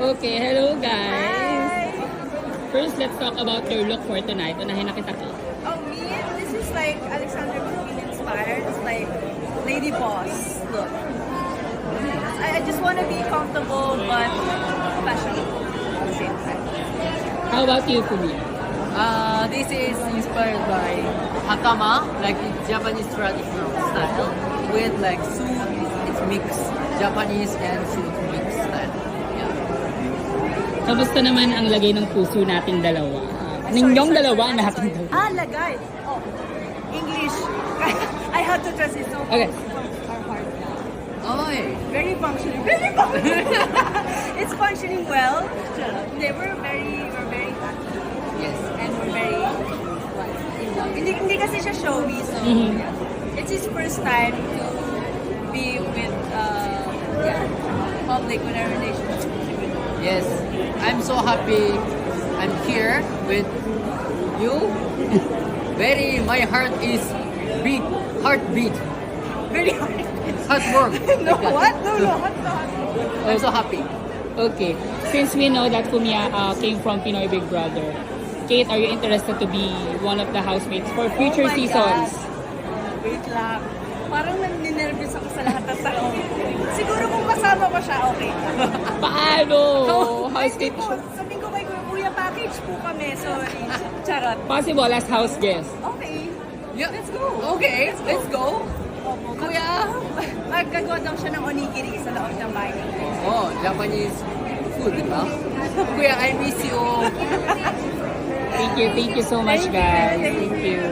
Okay, hello guys. Hi! First, let's talk about your look for tonight. Unahin na kita ko. Oh, me? This is like Alexander McQueen inspired. It's like Lady Boss look. I just want to be comfortable but fashionable at the same time. How about you, Fumi? This is inspired by hakama, like it's Japanese traditional style, with like suit. It's mixed Japanese and suit mix style. Yeah. Kamusta naman ang lagay ng puso nating dalawa? Ninyong dalawa nating dalawa. Ah, lagay. Oh, English. I had to translate so Okay. our heart now. Oy. Very functioning. Very functioning. It's functioning well. We're very happy. Yes. And we're very in love. Hindi kasi siya showy, so it's his first time to be with public with a relationship. Yes. I'm so happy. I'm here with you. My heart is beat, heartbeat, Very hard. heartwork. No, what? No, what? I'm so happy. Okay. Since we know that Fumia came from Pinoy Big Brother, Kate, are you interested to be one of the housemates for future Oh my seasons? God. Wait lang. Parang naninervous ako sa lahat ng tanong. Siguro kung kasama ko siya, okay. Paano? Ay, Housemate po, sabihin ko kay Kuya, package po kami. Sorry. Charot. Possible as house guest. Okay. Yeah. Let's go. Okay, let's go. Opo. Kuya. Maggagawa daw siya ng onigiri sa loob ng bahay. Oh, Japanese food, di ba? Kuya, I miss you. Thank you so much, guys. Thank you.